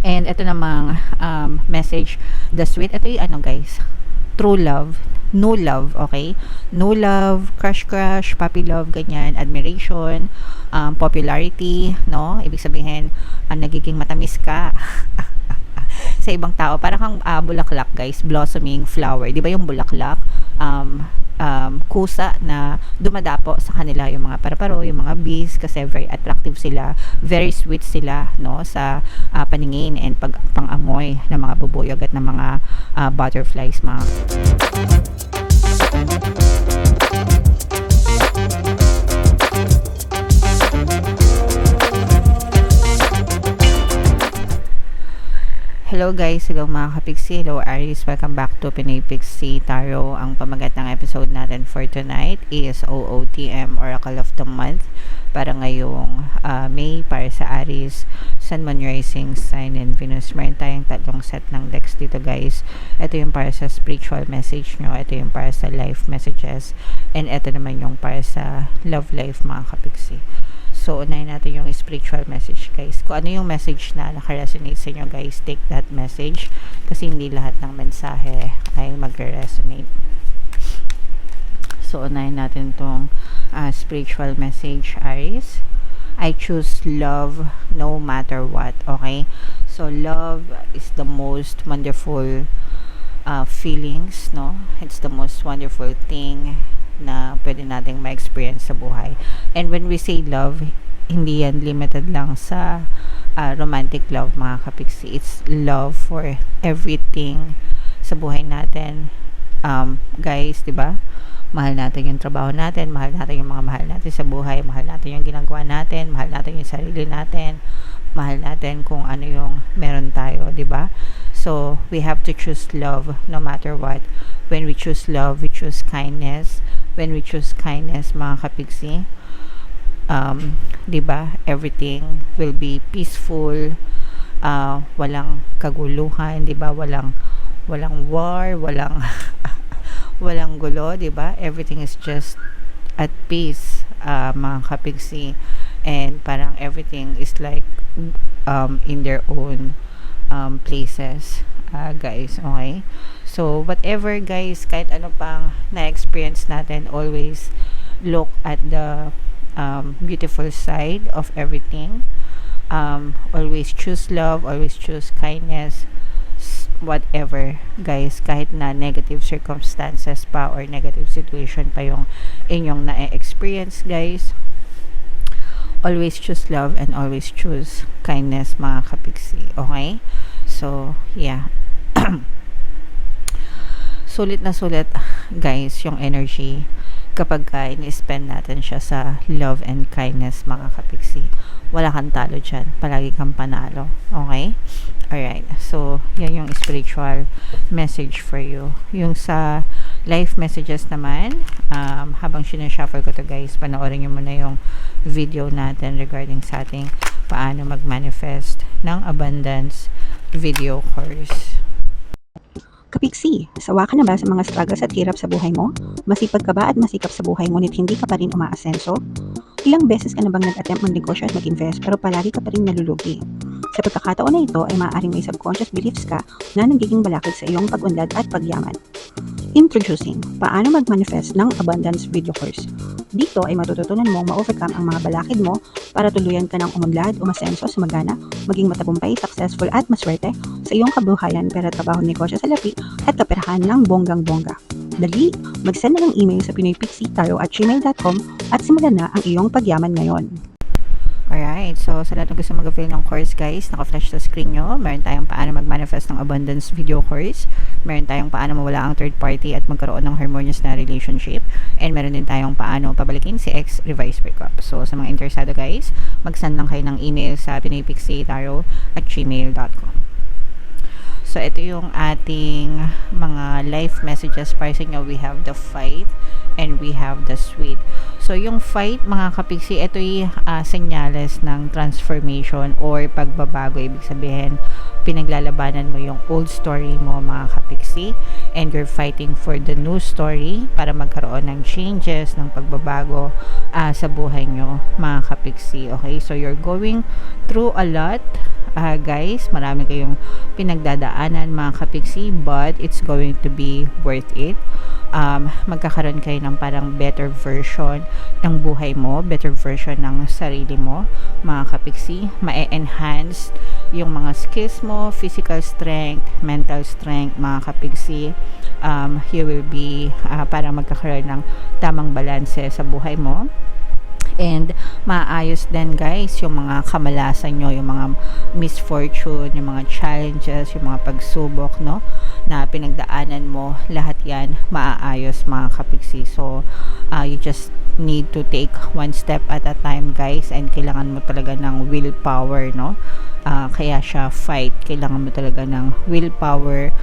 And ito namang message, the sweet, ito yung ano guys, true love, no love, okay? No love, crush, puppy love, ganyan, admiration, popularity, no? Ibig sabihin, nagiging matamis ka sa ibang tao. Parang kang bulaklak guys, blossoming flower. Di ba yung bulaklak? Kusa na dumadapo sa kanila yung mga paraparo, yung mga bees, kasi very attractive sila, very sweet sila, no, sa paningin and pangamoy ng mga bubuyog at ng mga butterflies, mga hello guys, hello mga kapiksi, hello Aries, welcome back to Pinoy Pixie Tarot. Ang pamagat ng episode natin for tonight is OOTM, Oracle of the Month, para ngayong May, para sa Aries, Sun, Moon, Rising, Sign, and Venus. Meron tayong tatlong set ng decks dito guys. Ito yung para sa spiritual message nyo, ito yung para sa life messages, and ito naman yung para sa love life mga kapiksi. So, unahin natin yung spiritual message guys. Kung ano yung message na nakaresonate sa inyo guys, take that message. Kasi hindi lahat ng mensahe ay magre-resonate. So, unahin natin tong spiritual message, Aries. I choose love no matter what. Okay? So, love is the most wonderful feelings, no? It's the most wonderful thing na pwede nating ma-experience sa buhay. And when we say love, hindi yan limited lang sa romantic love mga kapiksi. It's love for everything sa buhay natin. Guys, di ba? Mahal natin yung trabaho natin, mahal natin yung mga mahal natin sa buhay, mahal natin yung ginagawa natin, mahal natin yung sarili natin, mahal natin kung ano yung meron tayo, di ba? So, we have to choose love no matter what. When we choose love, we choose kindness. When we choose kindness, mga kapigsi, diba, everything will be peaceful, walang kaguluhan, diba, walang war, walang walang gulo, diba, everything is just at peace, mga kapigsi, and parang everything is like in their own places, guys, okay? So, whatever guys, kahit ano pang na-experience natin, always look at the beautiful side of everything. Always choose love, always choose kindness, whatever guys, kahit na negative circumstances pa or negative situation pa yung inyong na-experience guys, always choose love and always choose kindness mga kapiksi, okay? So, yeah. Sulit na sulit guys yung energy kapag in-spend natin siya sa love and kindness mga kapiksi. Wala kang talo dyan, palagi kang panalo, okay? Alright, so yan yung spiritual message for you. Yung sa life messages naman, habang sinashuffle ko to guys, panoorin nyo muna yung video natin regarding sa ating paano mag-manifest ng abundance video course. Kapiksi, sawa ka na ba sa mga struggles at hirap sa buhay mo? Masipag ka ba at masikap sa buhay ngunit hindi ka pa rin umaasenso? Ilang beses ka na bang nag-attempt mag-negosyo at mag-invest pero palagi ka pa rin nalulugi? Sa pagkakataon na ito ay maaaring may subconscious beliefs ka na nagiging balakid sa iyong pag-unlad at pagyaman. Introducing, paano mag-manifest ng abundance video course. Dito ay matututunan mong ma-overcome ang mga balakid mo para tuluyan ka ng umunlad, umasenso, sumagana, maging matagumpay, successful at maswerte sa iyong kabuhayan, pera, trabaho, negosyo sa lapi at kaperahan ng bonggang-bongga. Dali, mag-send na ng email sa pinoypixie@gmail.com at simulan na ang iyong pagyaman ngayon. Alright, so sa lahat ng gusto mag-avail ng course guys, naka-flash sa screen nyo, meron tayong paano mag-manifest ng abundance video course, meron tayong paano mawala ang third party at magkaroon ng harmonious na relationship, and meron din tayong paano pabalikin si ex revised breakup. So sa mga interesado guys, mag-send lang kayo ng email sa pinoypixie@gmail.com. So ito yung ating mga life messages para sa inyo. We have the fight and we have the sweet. So, yung fight, mga kapiksi, ito'y senyales ng transformation or pagbabago. Ibig sabihin, pinaglalabanan mo yung old story mo, mga kapiksi, and you're fighting for the new story para magkaroon ng changes, ng pagbabago sa buhay nyo, mga kapiksi. Okay? So, you're going through a lot, guys. Marami kayong pinagdadaanan, mga kapiksi, but it's going to be worth it. Magkakaroon kayo ng parang better version ng buhay mo, better version ng sarili mo, mga kapiksi. Ma-enhance yung mga skills mo, physical strength, mental strength, mga kapiksi. You will be parang magkakaroon ng tamang balanse sa buhay mo. And maayos din, guys, yung mga kamalasan nyo, yung mga misfortune, yung mga challenges, yung mga pagsubok, no, na pinagdaanan mo, lahat yan maaayos, mga kapiksi. So you just need to take one step at a time, guys, and kailangan mo talaga ng willpower, no. Kaya siya fight, kailangan mo talaga ng willpower,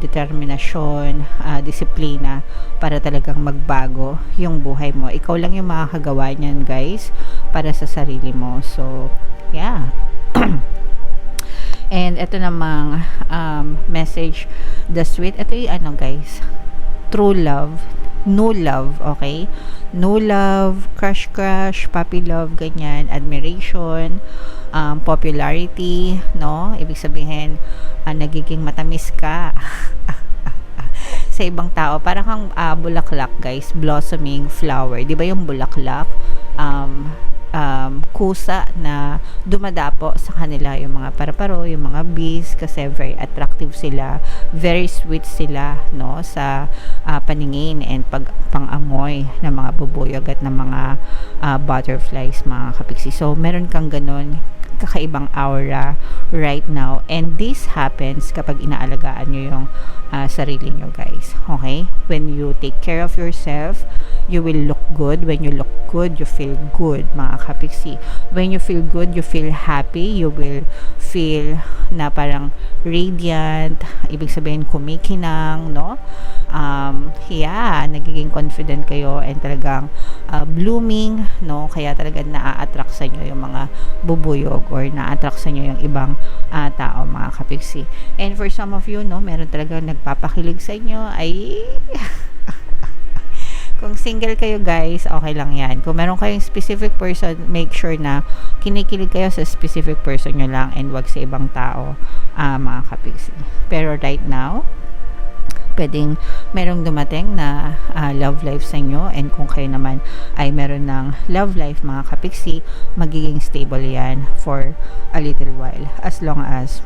determinasyon, disiplina para talagang magbago yung buhay mo. Ikaw lang yung makakagawa niyan, guys, para sa sarili mo. So yeah. And ito namang message, the sweet, ito yung ano, guys, true love, new love, okay? New love, crush, puppy love, ganyan, admiration, popularity, no? Ibig sabihin, nagiging matamis ka sa ibang tao. Parang kang bulaklak, guys, blossoming flower. Di ba yung bulaklak? Kusa na dumadapo sa kanila yung mga paraparo, yung mga bees, kasi very attractive sila, very sweet sila, no, sa paningin and pang-amoy ng mga bubuyog at ng mga butterflies, mga kapiksi. So meron kang ganun kakaibang aura right now, and this happens kapag inaalagaan nyo yung sarili nyo, guys. Okay? When you take care of yourself, you will look good. When you look good, you feel good, mga kapiksi. When you feel good, you feel happy. You will feel na parang radiant, ibig sabihin kumikinang, no? Nagiging confident kayo and talagang blooming, no? Kaya talaga na-attract sa inyo yung mga bubuyog or na-attract sa inyo yung ibang tao, mga kapiksi. And for some of you, no, meron talaga nagpapakilig sa inyo, ay kung single kayo, guys, okay lang yan. Kung meron kayong specific person, make sure na kinikilig kayo sa specific person nyo lang and wag sa ibang tao, mga kapiksi. Pero right now, pwedeng merong dumating na love life sa inyo, and kung kayo naman ay meron ng love life, mga kapiksi, magiging stable yan for a little while, as long as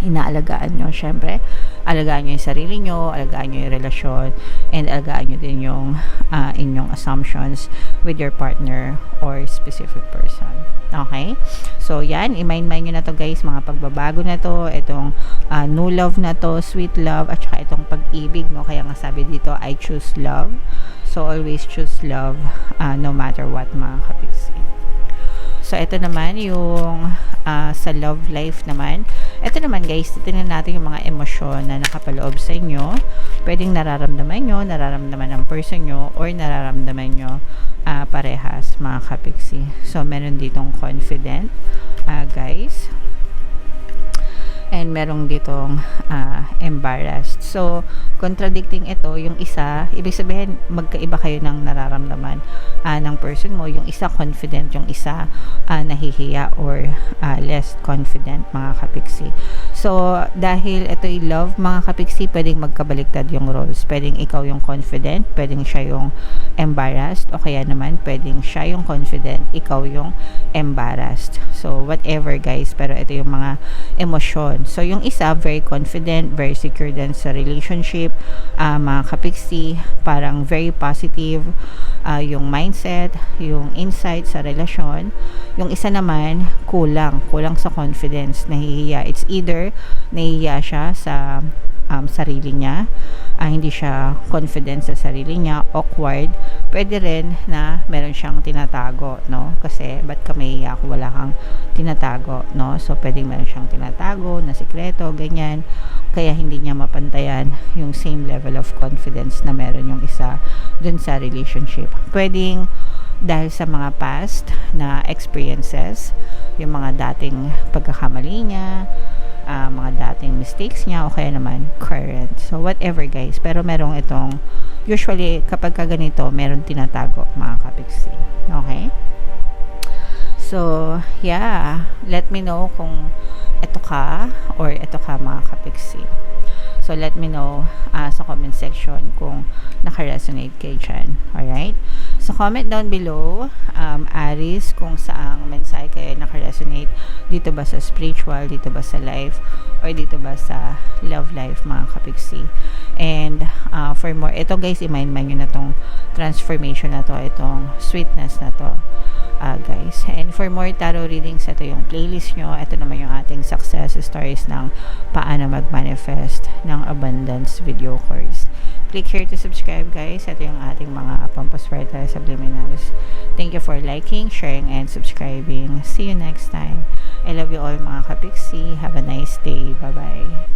inaalagaan nyo, syempre alagaan nyo yung sarili nyo, alagaan nyo yung relasyon, and alagaan nyo din yung inyong assumptions with your partner or specific person. Okay? So, yan. I-mind nyo na to, guys, mga pagbabago na to, itong new love na to, sweet love, at saka itong pag-ibig, no? Kaya nga sabi dito, I choose love. So, always choose love no matter what, mga kapiksi. So, ito naman yung sa love life naman. Ito naman, guys, titingnan natin yung mga emosyon na nakapaloob sa inyo. Pwedeng nararamdaman nyo, nararamdaman ng person nyo, or nararamdaman nyo parehas, mga kapiksi. So, meron ditong confident, guys. And merong ditong embarrassed. So, contradicting ito, yung isa, ibig sabihin, magkaiba kayo ng nararamdaman ng person mo. Yung isa confident, yung isa nahihiya or less confident, mga kapiksi. So, dahil ito'y love, mga kapiksi, pwedeng magkabaliktad yung roles. Pwedeng ikaw yung confident, pwedeng siya yung embarrassed, o kaya naman, pwedeng siya yung confident, ikaw yung embarrassed. So, whatever, guys, pero ito yung mga emosyon. So, yung isa, very confident, very secure din sa relationship, mga kapiksi, parang very positive, yung mindset, yung insight sa relasyon. Yung isa naman, kulang sa confidence, nahihiya. It's either nahihiya siya sa sarili niya, hindi siya confident sa sarili niya, awkward. Pwede rin na meron siyang tinatago, no? Kasi ba't ka mahihiya kung wala kang tinatago, no? So pwedeng meron siyang tinatago na sikreto, ganyan. kaya hindi niya mapantayan yung same level of confidence na meron yung isa dun sa relationship. Pwedeng dahil sa mga past na experiences, yung mga dating pagkakamali niya, mga dating mistakes niya, o kaya naman current. So whatever guys, pero merong itong, usually kapag ganito, meron tinatago mga kapiksi. Okay? So yeah, let me know kung ito ka or ito ka mga kapiksi. So let me know sa comment section kung naka-resonate kayo dyan. Alright? So comment down below, Aries, kung saang mensahe kayo naka-resonate. Dito ba sa spiritual, dito ba sa life, or dito ba sa love life mga kapiksi. And for more, ito guys, i-mind nyo na tong transformation na to, itong sweetness na to. Guys. And for more tarot readings, ito yung playlist nyo. Ito naman yung ating success stories ng paano mag-manifest ng abundance video course. Click here to subscribe guys. Ito yung ating mga pampaswerte subliminals. Thank you for liking, sharing, and subscribing. See you next time. I love you all mga kapiksi. Have a nice day. Bye-bye.